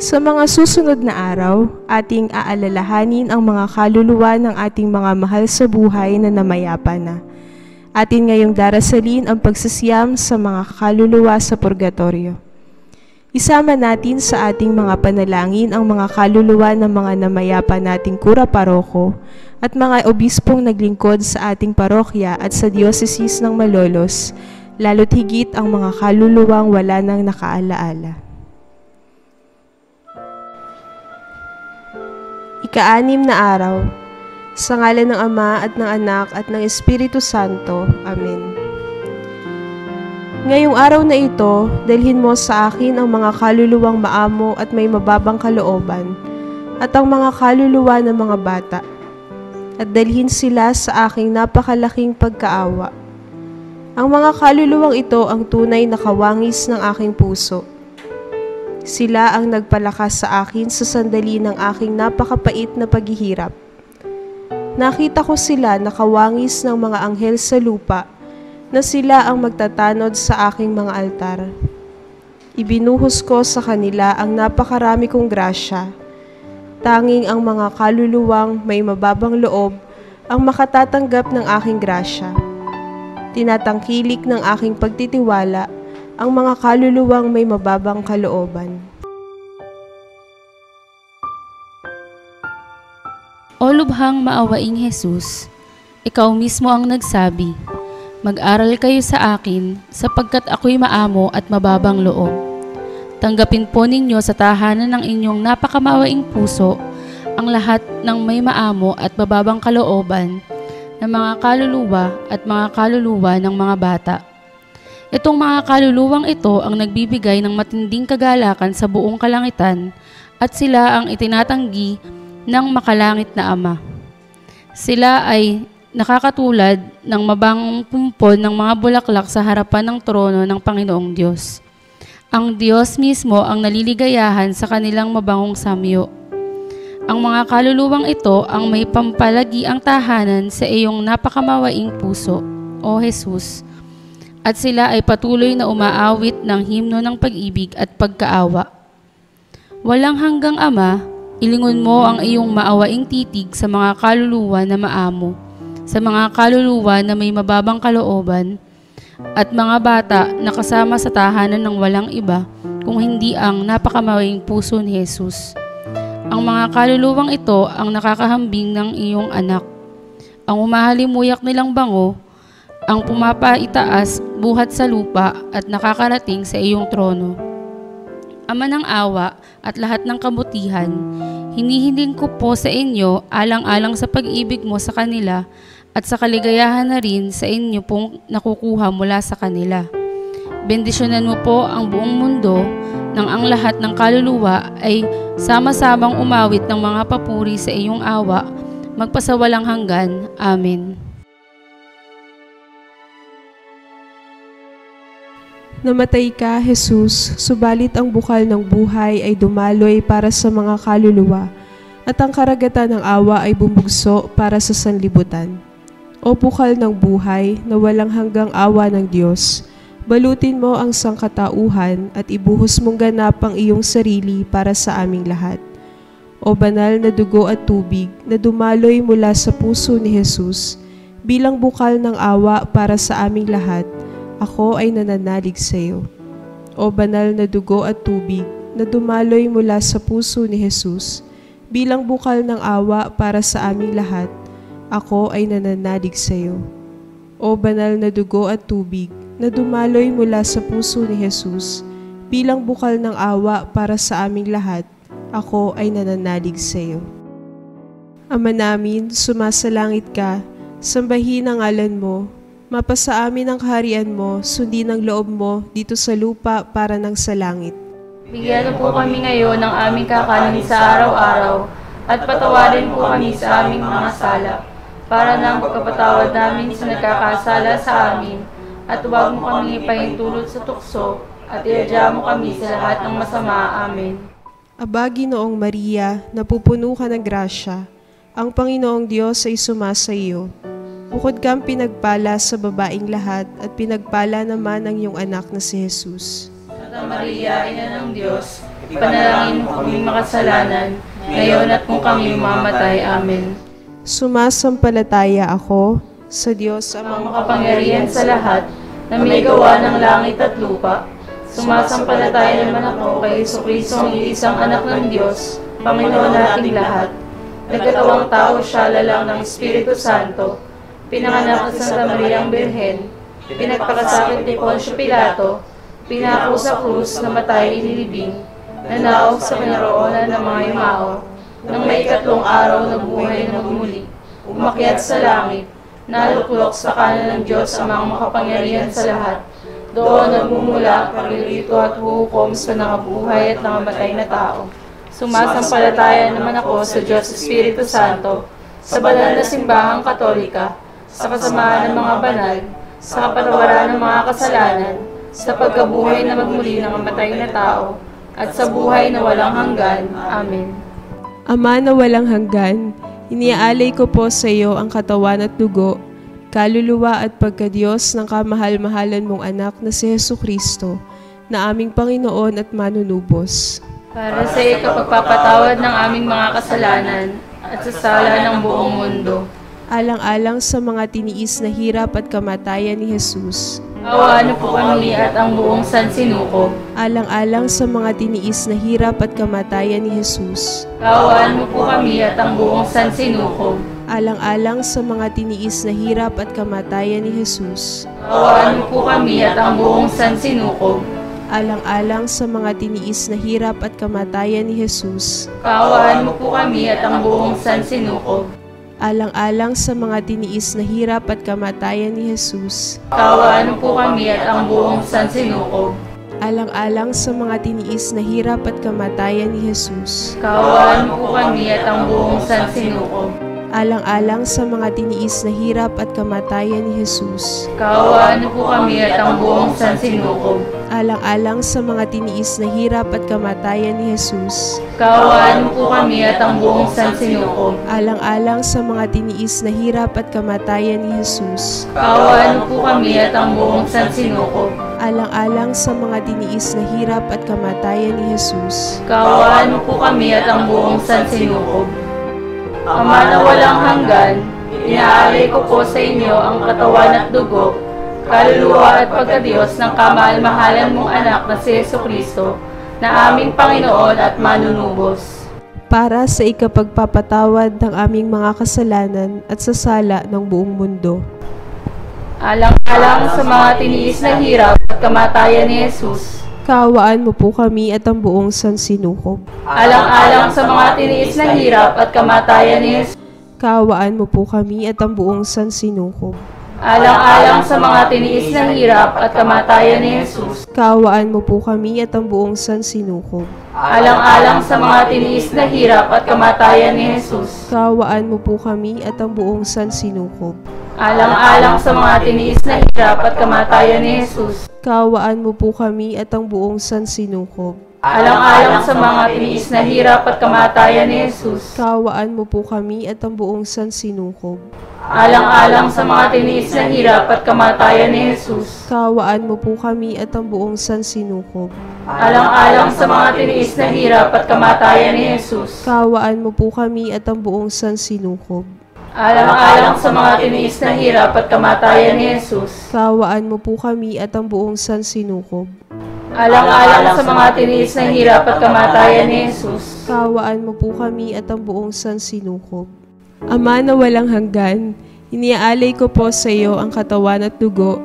Sa mga susunod na araw, ating aalalahanin ang mga kaluluwa ng ating mga mahal sa buhay na namayapa na. Atin ngayong darasalin ang pagsasiyam sa mga kaluluwa sa purgatorio. Isama natin sa ating mga panalangin ang mga kaluluwa ng mga namayapa nating kura paroko at mga obispong naglingkod sa ating parokya at sa Dioceses ng Malolos, lalo't higit ang mga kaluluwang wala nang nakaalaala. Ika-6 na araw, sa ngalan ng Ama at ng Anak at ng Espiritu Santo. Amen. Ngayong araw na ito, dalhin mo sa akin ang mga kaluluwang maamo at may mababang kalooban, at ang mga kaluluwa ng mga bata, at dalhin sila sa aking napakalaking pagkaawa. Ang mga kaluluwang ito ang tunay na kawangis ng aking puso. Sila ang nagpalakas sa akin sa sandali ng aking napakapait na paghihirap. Nakita ko sila na kawangis ng mga anghel sa lupa, na sila ang magtatanod sa aking mga altar. Ibinuhos ko sa kanila ang napakarami kong grasya. Tanging ang mga kaluluwang may mababang loob ang makatatanggap ng aking grasya. Tinatangkilik ng aking pagtitiwala ang mga kaluluwang may mababang kalooban. O lubhang maawaing Jesus, ikaw mismo ang nagsabi, mag-aral kayo sa akin sapagkat ako'y maamo at mababang loob. Tanggapin po ninyo sa tahanan ng inyong napakamawaing puso ang lahat ng may maamo at mababang kalooban ng mga kaluluwa at mga kaluluwa ng mga bata. Itong mga kaluluwang ito ang nagbibigay ng matinding kagalakan sa buong kalangitan at sila ang itinatanggi ng makalangit na Ama. Sila ay nakakatulad ng mabangong pumpon ng mga bulaklak sa harapan ng trono ng Panginoong Diyos. Ang Diyos mismo ang naliligayahan sa kanilang mabangong samyo. Ang mga kaluluwang ito ang may pampalagi ang tahanan sa iyong napakamawaing puso, O Jesus, at sila ay patuloy na umaawit ng himno ng pag-ibig at pagkaawa. Walang hanggang Ama, ilingon mo ang iyong maawaing titig sa mga kaluluwa na maamo, sa mga kaluluwa na may mababang kalooban, at mga bata na kasama sa tahanan ng walang iba kung hindi ang napakamawaing puso ni Jesus. Ang mga kaluluwang ito ang nakakahambing ng iyong anak. Ang umahalimuyak nilang bango, ang pumapaitaas buhat sa lupa at nakakarating sa iyong trono. Ama ng awa at lahat ng kabutihan, hinihiling ko po sa inyo alang-alang sa pag-ibig mo sa kanila at sa kaligayahan na rin sa inyo pong nakukuha mula sa kanila. Bendisyonan mo po ang buong mundo nang ang lahat ng kaluluwa ay sama-samang umawit ng mga papuri sa iyong awa, magpasawalang hanggan. Amen. Namatay ka, Jesus, subalit ang bukal ng buhay ay dumaloy para sa mga kaluluwa, at ang karagatan ng awa ay bumugso para sa sanlibutan. O bukal ng buhay na walang hanggang awa ng Diyos, balutin mo ang sangkatauhan at ibuhos mong ganap ang iyong sarili para sa aming lahat. O banal na dugo at tubig na dumaloy mula sa puso ni Jesus, bilang bukal ng awa para sa aming lahat, ako ay nananalig sa iyo. O banal na dugo at tubig na dumaloy mula sa puso ni Jesus, bilang bukal ng awa para sa aming lahat, ako ay nananalig sa iyo. O banal na dugo at tubig na dumaloy mula sa puso ni Jesus, bilang bukal ng awa para sa aming lahat, ako ay nananalig sa iyo. Ama namin, sumasalangit ka, sambahin ang ngalan mo, mapasa amin ang kaharian mo, sundin ang loob mo dito sa lupa para ng sa langit. Bigyan po kami ngayon ng aming kakanin sa araw-araw, at patawarin po kami sa aming mga sala, para ng pagkapatawad namin sa nagkakasala sa amin, at huwag mo kami ipahintulot sa tukso, at iadya mo kami sa lahat ng masama. Amen. Aba, Ginoong Maria, napupuno ka ng grasya, ang Panginoong Diyos ay sumasa iyo. Bukod kang pinagpala sa babaing lahat at pinagpala naman ang iyong anak na si Jesus. Santa Maria, Ina ng Diyos, Panalangin mo kaming makasalanan, ngayon at kung kami mamatay. Amen. Sumasampalataya ako sa Diyos Ang makapangyarihan sa lahat, na may gawa ng langit at lupa. Sumasampalataya naman ako kay Jesucristo, ang isang anak ng Diyos, Panginoon nating lahat. Nagkatawang tao siya lalang ng Espiritu Santo, pinanganak sa Santa Maria ang Birhen, pinagpakasakit ni Poncio Pilato, pinako sa krus, namatay, inilibing, nanaog sa kinaroonan ng mga yumao, nang may ikatlong araw nabuhay na magmuli, umakyat sa langit, naluklok sa kanan ng Diyos ang mga makapangyarihan sa lahat. Doon nagmumula, paglilito at huhukom sa nangabuhay at nangamatay na tao. Sumasampalataya naman ako sa Diyos Espiritu Santo, sa banal na simbahang katolika, sa kasamaan ng mga banal, sa kapatawaran ng mga kasalanan, sa pagkabuhay na magmuli ng mamatay na tao, at sa buhay na walang hanggan. Amen. Ama na walang hanggan, iniaalay ko po sa iyo ang katawan at dugo, kaluluwa at pagkadiyos ng kamahal-mahalan mong anak na si Jesucristo, na aming Panginoon at manunubos. Para sa ikapagpapatawad ng aming mga kasalanan at sa sala ng buong mundo. Alang-alang sa mga tiniis na hirap at kamatayan ni Jesus. Awahan po kami at ang buong sansinukob. Alang-alang sa mga tiniis na hirap at kamatayan ni Jesus. Awahan mo po kami at ang buong sansinukob. Alang-alang sa mga tiniis na hirap at kamatayan ni Jesus. Awahan mo po kami at ang buong sansinukob. Alang-alang sa mga tiniis na hirap at kamatayan ni Jesus. Kaawaan mo po kami at ang buong sansinukob. Alang-alang sa mga tiniis na hirap at kamatayan ni Jesus. Kaawaan mo po kami at ang buong sansinukob. Alang-alang sa mga tiniis na hirap at kamatayan ni Jesus. Kaawaan mo po kami at ang buong sansinukob. Alang-alang sa mga tiniis na hirap at kamatayan ni Jesus. Kaawaan mo po kami at ang buong sansinukob. Alang-alang sa mga tiniis na hirap at kamatayan ni Jesus. Kaawaan mo po kami at ang buong sansinukob. Alang-alang sa mga tiniis na hirap at kamatayan ni Jesus. Kaawaan mo po kami at ang buong sansinukob. Alang-alang sa mga tiniis na hirap at kamatayan ni Jesus. Kaawaan mo po kami at ang buong sansinukob. Ama na walang hanggan, inaalay ko po sa inyo ang katawan at dugo, kaluluwa at pagkadiyos ng kamahal-mahalan mong anak na si Jesucristo, na aming Panginoon at manunubos. Para sa ikapagpapatawad ng aming mga kasalanan at sa sala ng buong mundo. Alang-alang sa mga tiniis na hirap at kamatayan ni Jesus. Kaawaan mo po kami at ang buong sansinukob. Alang-alang sa mga tiniis na hirap at kamatayan ni Jesus. Kaawaan mo po kami at ang buong sansinukob. Alang-alang sa mga tiniis na hirap at kamatayan ni Jesus. Kaawaan mo po kami at ang buong sansinukob. Alang-alang sa mga tiniis na hirap at kamatayan ni Jesus. Kaawaan mo po kami at ang buong sansinukob. Alang-alang sa mga tiniis na hirap at kamatayan ni Jesus. Kaawaan mo po kami at ang buong sansinukob. Alang-alang sa mga tiniis na hirap at kamatayan ni Jesus. Kaawaan mo po kami at ang buong sansinukob. Alang-alang sa mga tiniis na hirap at kamatayan ni Jesus. Kaawaan mo po kami at ang buong sansinukob. Alang-alang sa mga tiniis na hirap at kamatayan ni Jesus. Kaawaan mo po kami at ang buong sansinukob. Alang-alang sa mga tiniis na hirap at kamatayan ni Jesus. Kaawaan mo po kami at ang buong sansinukob. Alang-alang sa mga tiniis na hirap at kamatayan ni Jesus. Kaawaan mo po kami at ang buong sansinukob. Ama na walang hanggan, iniaalay ko po sa iyo ang katawan at dugo,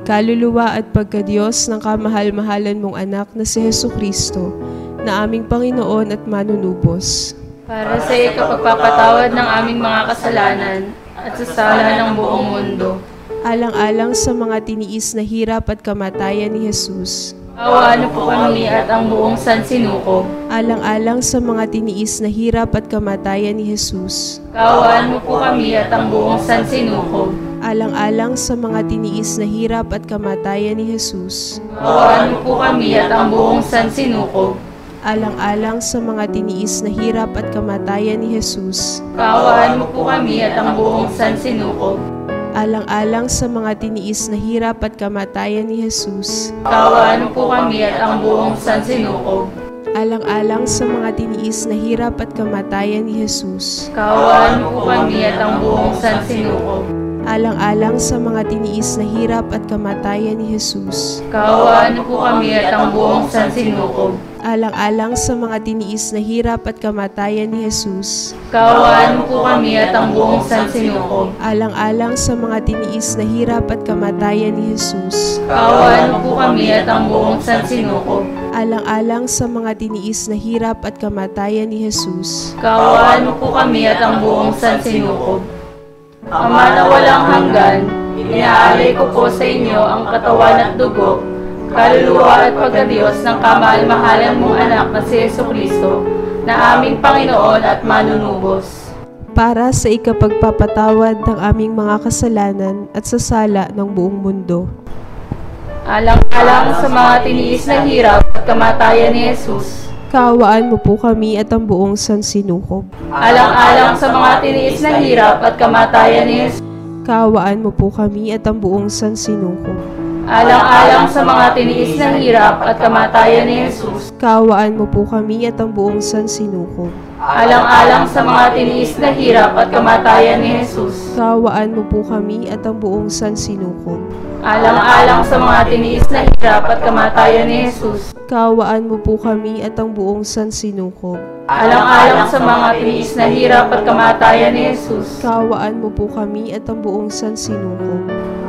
kaluluwa at pagkadiyos ng kamahal-mahalan mong anak na si Jesucristo, na aming Panginoon at manunubos. Para sa ikapagpapatawad ng aming mga kasalanan at sa sala ng buong mundo. Alang-alang sa mga tiniis na hirap at kamatayan ni Jesus. Kaawaan po kami at ang buong sansinukob. Alang-alang sa mga tiniis na hirap at kamatayan ni Jesus. Kaawaan mo po kami at ang buong sansinukob. Alang-alang sa mga tiniis na hirap at kamatayan ni Jesus. Kaawaan mo po kami at ang buong sansinukob. Alang-alang sa mga tiniis na hirap at kamatayan ni Jesus. Kaawaan mo po kami at ang buong sansinukob. Alang-alang sa mga tiniis na hirap at kamatayan ni Jesus. Kaawaan mo po kami at ang buong sansinukob. alang-alang sa mga tiniis na hirap at kamatayan ni Jesus, Kaawaan mo po kami at ang buong sansinukob. alang-alang sa mga tiniis na hirap at kamatayan ni Jesus, Kaawaan mo po kami at ang buong sansinukob. alang-alang sa mga tiniis na hirap at kamatayan ni Jesus, Kaawaan mo po kami at ang buong sansinukob. alang-alang sa mga tiniis na hirap at kamatayan ni Jesus, Kaawaan mo po kami at ang buong sansinukob. alang-alang sa mga tiniis na hirap at kamatayan ni Jesus, Kaawaan mo po kami at ang buong sansinukob. Ama na walang hanggan, inaalay ko po sa inyo ang katawan at dugo, kaluluwa at pagkadiyos ng kamahal-mahalan mong anak na si Jesucristo, na aming Panginoon at manunubos. para sa ikapagpapatawad ng aming mga kasalanan at sa sala ng buong mundo. Alang-alang sa mga tiniis na hirap at kamatayan ni Jesus, Kaawaan mo po kami at ang buong sansinukob. alang-alang sa mga tiniis na hirap at kamatayan ni Jesus, Kaawaan mo po kami at ang buong sansinukob. alang-alang sa mga tiniis na hirap at kamatayan ni Jesus, Kaawaan mo po kami at ang buong sansinukob. alang-alang sa mga tiniis na hirap at kamatayan ni Jesus, Kaawaan mo po kami at ang buong sansinukob. alang-alang sa mga tiniis na hirap at kamatayan ni Jesus, Kaawaan mo po kami at ang buong sansinukob. alang-alang sa mga tiniis na hirap at kamatayan ni Jesus, Kaawaan mo po kami at ang buong sansinukob.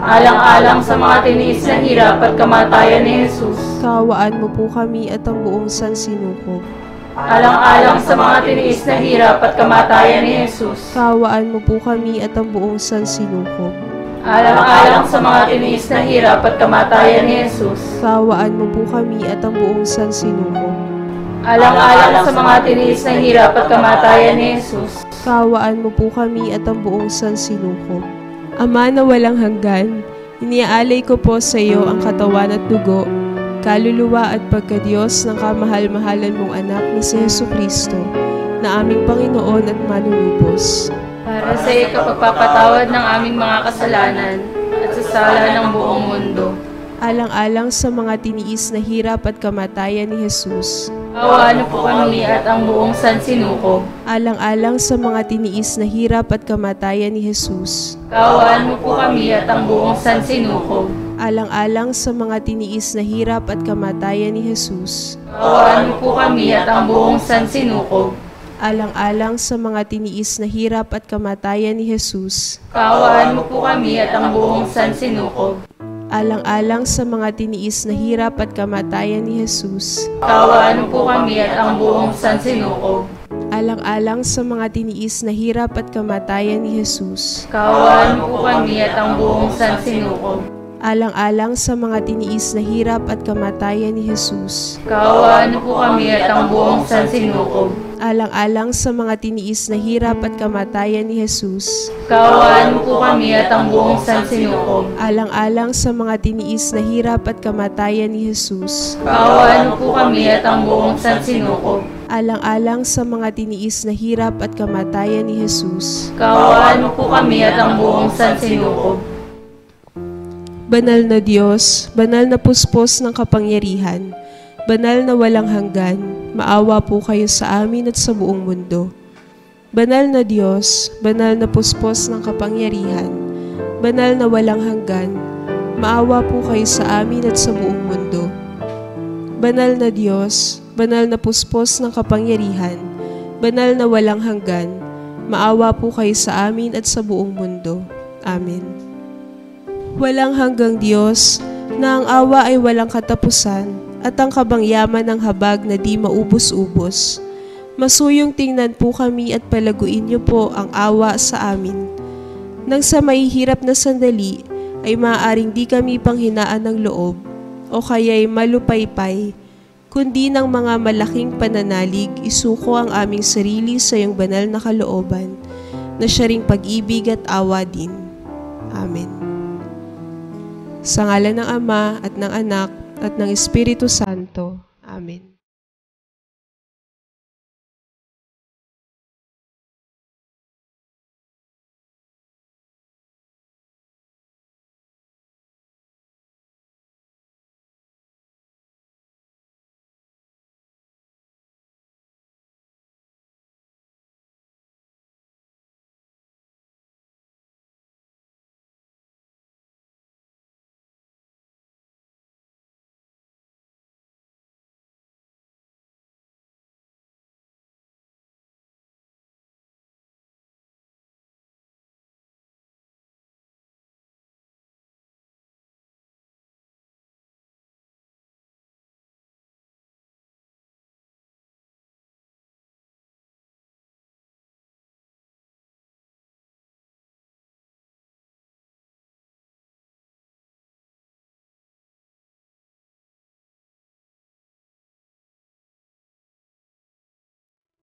alang-alang sa mga tiniis na hirap at kamatayan ni Jesus, Kaawaan mo po kami at ang buong sansinukob. alang-alang sa mga tiniis na hirap at kamatayan ni Jesus, Kaawaan mo po kami at ang buong sansinukob. alang-alang sa mga tiniis na hirap at kamatayan ni Jesus, Kaawaan mo po kami at ang buong sansinukob. alang-alang sa mga tiniis na hirap at kamatayan ni Jesus, Kaawaan mo po kami at ang buong sansinukob. Ama na walang hanggan, iniaalay ko po sa iyo ang katawan at dugo, kaluluwa at pagkadiyos ng kamahal-mahalan mong anak na si Jesucristo, na aming Panginoon at manunubos. para sa ikapagpapatawad ng aming mga kasalanan at sa sala ng buong mundo. Alang-alang sa mga tiniis na hirap at kamatayan ni Jesus, Kaawaan po kami at ang buong sansinukob. alang-alang sa mga tiniis na hirap at kamatayan ni Jesus, Kaawaan mo po kami at ang buong sansinukob. alang-alang sa mga tiniis na hirap at kamatayan ni Jesus, Kaawaan mo po kami at ang buong sansinukob. alang-alang sa mga tiniis na hirap at kamatayan ni Jesus, Kaawaan mo po kami at ang buong sansinukob. alang-alang sa mga tiniis na hirap at kamatayan ni Jesus, Kaawaan mo po kami at ang buong sansinukob. alang-alang sa mga tiniis na hirap at kamatayan ni Jesus, Kaawaan mo po kami at ang buong sansinukob. alang-alang sa mga tiniis na hirap at kamatayan ni Jesus, Kaawaan mo po kami at ang buong sansinukob. alang-alang sa mga tiniis na hirap at kamatayan ni Jesus, Kaawaan mo po kami at ang buong sansinukob. alang-alang sa mga tiniis na hirap at kamatayan ni Jesus, Kaawaan mo po kami at ang buong sansinukob. alang-alang sa mga tiniis na hirap at kamatayan ni Jesus. Kaawaan mo po kami at ang buong sansinukob. Banal na Diyos, banal na puspos ng kapangyarihan, banal na walang hanggan, maawa po kayo sa amin at sa buong mundo. Banal na Diyos, banal na puspos ng kapangyarihan, banal na walang hanggan, maawa po kayo sa amin at sa buong mundo. Banal na Diyos, banal na puspos ng kapangyarihan, banal na walang hanggan, maawa po kayo sa amin at sa buong mundo. Amen. Walang hanggang Diyos, na ang awa ay walang katapusan, at ang kabangyaman ng habag na di maubos-ubos. Masuyong tingnan po kami at palaguin niyo po ang awa sa amin. Nang sa mahihirap na sandali, ay maaaring di kami panghinaan ng loob, o kaya'y malupaypay, kundi ng mga malaking pananalig, isuko ang aming sarili sa iyong banal na kalooban, na siya ring pag-ibig at awa din. Amen. Sa ngalan ng Ama at ng Anak at ng Espiritu Santo. Amen.